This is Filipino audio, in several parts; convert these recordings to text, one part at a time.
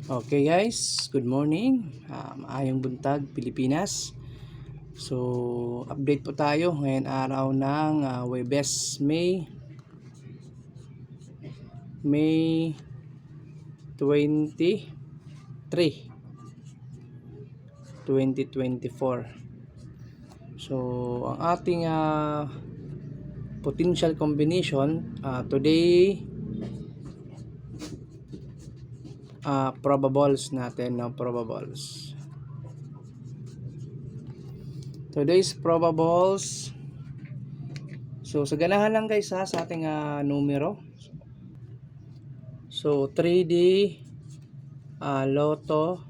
Okay guys, good morning. Maayong buntag Pilipinas. So, update po tayo ngayon araw ng Webes, May 23, 2024. So, ang ating potential combination today, probables natin, no? Probables. Today's probables. So, sa ganahan lang guys sa ating numero. So, 3D, Lotto,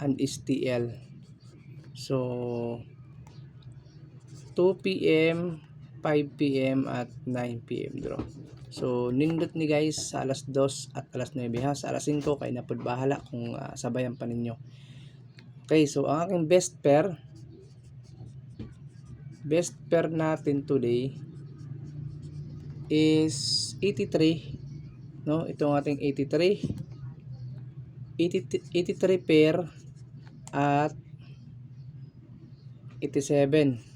and STL. So, 2 PM, 5 PM, at 9 PM draw. So, nindot ni guys sa alas 2 at alas 9 ha. Sa alas 5 kay napud bahala kung sabayan pa ninyo. Okay, so ang aking best pair natin today is 83, no? Itong ating 83 pair at 87.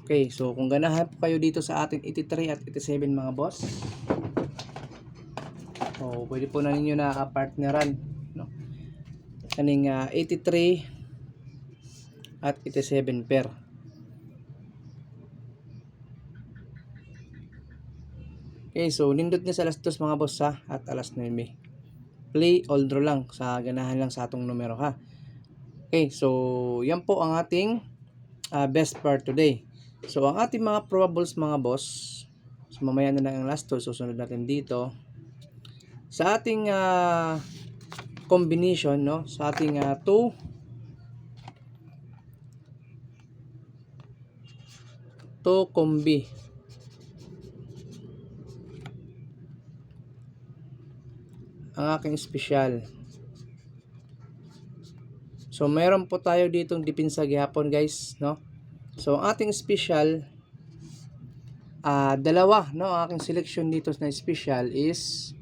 Okay, so kung ganahan po kayo dito sa ating 83 at 87 mga boss, pwede po na ninyo na partneran, no? Kaning 83 at 87 pair. Okay, so nindot niya sa alas 2 mga boss ha, at alas 9. Play all draw lang, sa ganahan lang sa atong numero ha. Okay, so yan po ang ating best pair today. So ang ating mga probables mga boss, so mamaya na lang ang last 2, susunod natin dito. Sa ating combination, no, sa ating 2 combi. Ang aking special. So meron po tayo ditong depensa gihapon guys, no? So ang ating special dalawa, no? Ang aking selection dito na special is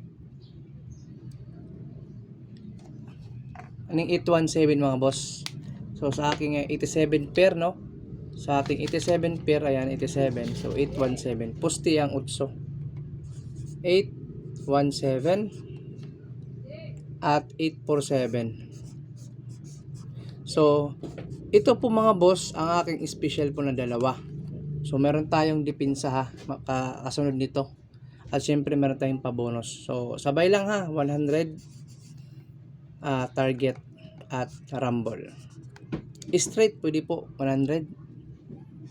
aning 817 mga boss. So sa aking 87 pair, no? Sa ating 87 pair, ayan 87. So 817. Pusti ang 8. 817 at 847. So ito po mga boss ang aking special po na dalawa. So meron tayong depensa ha, kasunod nito. At syempre meron tayong pabonus. So sabay lang ha, 100 target at rumble. Straight pwede po 100.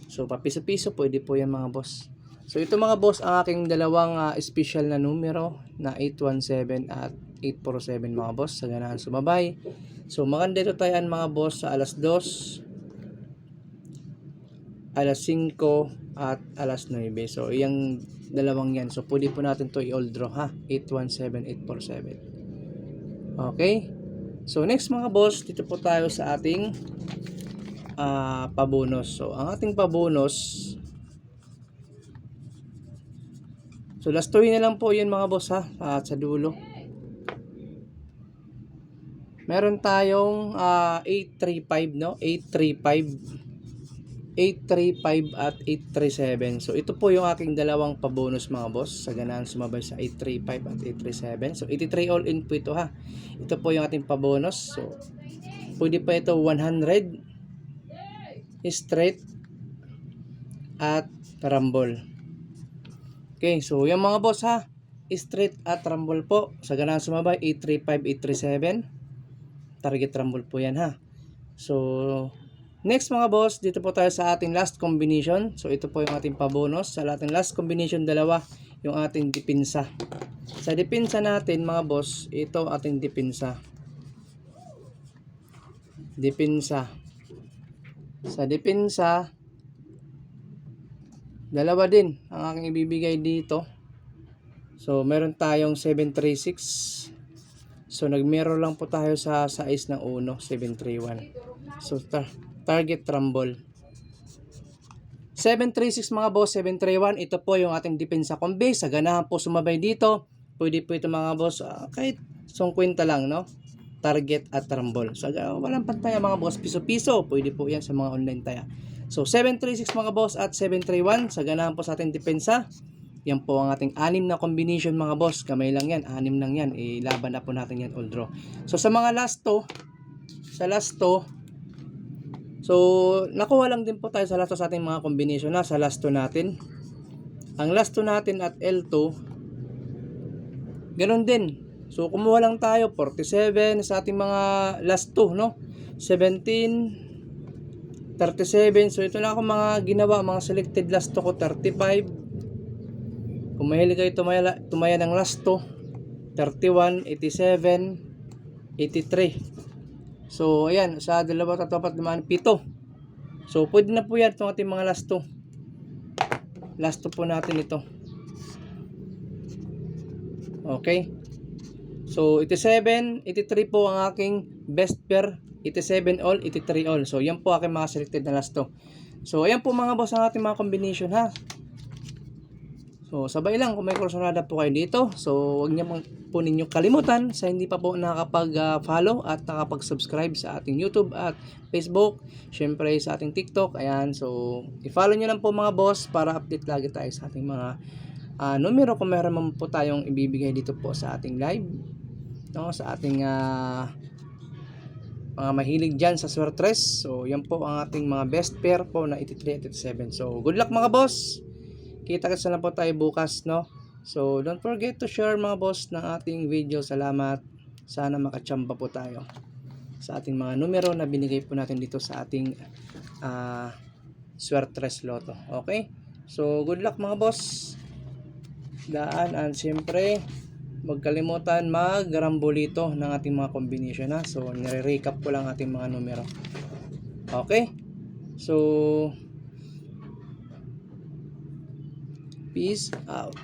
So papiso-piso pwede po yan mga boss. So ito mga boss ang aking dalawang special na numero na 817 at 847 mga boss, sa ganahan sumabay. So maganda ito tayan mga boss sa alas 2, alas 5 at alas 9. So yung dalawang yan, so pwede po natin to i-all draw ha, 817, 847. Okay, so next mga boss, dito po tayo sa ating pabonus. So ang ating pabonus, so last 2 na lang po yun mga boss ha, at sa dulo meron tayong 835, no? 835 at 837. So ito po yung aking dalawang pabonus mga boss, sa ganahan sumabay sa 835 at 837. So 83 all in po ito ha. Ito po yung ating pabonus. So pwede pa ito 100 straight at rumble. Okay, so yung mga boss ha, straight at rumble po, sa ganahan sumabay 835, 837. Target rumble po yan ha. So next mga boss, dito po tayo sa ating last combination. So ito po yung ating pabonus. Sa ating last combination, dalawa yung ating depensa. Sa depensa natin mga boss, ito ating depensa. Sa depensa, dalawa din ang aking ibibigay dito. So meron tayong 736. So nagmero lang po tayo sa size ng 1, 731. So target rumble 736 mga boss, 731. Ito po yung ating depensa combi. Sa ganahan po sumabay dito, Pwede po ito mga boss, kahit 50 lang, no? Target at rumble. So, walang pantaya mga boss, piso-piso. Pwede po yan sa mga online taya. So, 736 mga boss at 731. Sa ganahan po sa ating depensa. Yan po ang ating 6 na combination mga boss. Kamay lang yan, 6 lang yan. Ilaban na po natin yan all draw. So, sa mga last to, sa last to, so, nakuha lang din po tayo sa last to sa ating mga combination na sa last to natin. Ang last to natin at L2, ganun din. So, kumuha lang tayo 47 sa ating mga last 2, no? 17, 37. So, ito na ako mga ginawa, mga selected last 2 ko, 35. Kung mahilig kayo tumaya ng last 2, 31, 87, 83. So, ayan, sa 2, 3, 4, 5, 7. So, pwede na po yan itong ating mga last 2. Last 2 po natin ito. Okay. So, 87, 83 po ang aking best pair. 87 all, 83 all. So, yan po aking mga selected na last 2. So, ayan po mga boss ang ating mga combination ha. So, sabay lang kung may kursunada po kayo dito. So, huwag niyo po ninyo kalimutan sa hindi pa po nakakapag-follow at nakapag-subscribe sa ating YouTube at Facebook. Syempre sa ating TikTok. Ayan. So, i-follow nyo lang po mga boss para update lagi tayo sa ating mga numero kung meron man po tayong ibibigay dito po sa ating live. No, sa ating mga mahilig dyan sa Swertres. So, yan po ang ating mga best pair po na 83 at 87. So, good luck mga boss! Kita-kits na lang po tayo bukas, no? So, don't forget to share mga boss ng ating video. Salamat. Sana makachamba po tayo sa ating mga numero na binigay po natin dito sa ating Swertres Lotto. Okay? So, good luck mga boss! Daan, and siyempre huwag kalimutan mag-rambolito ng ating mga combination ha. So, nire-recap ko lang ating mga numero. Okay? So, peace out.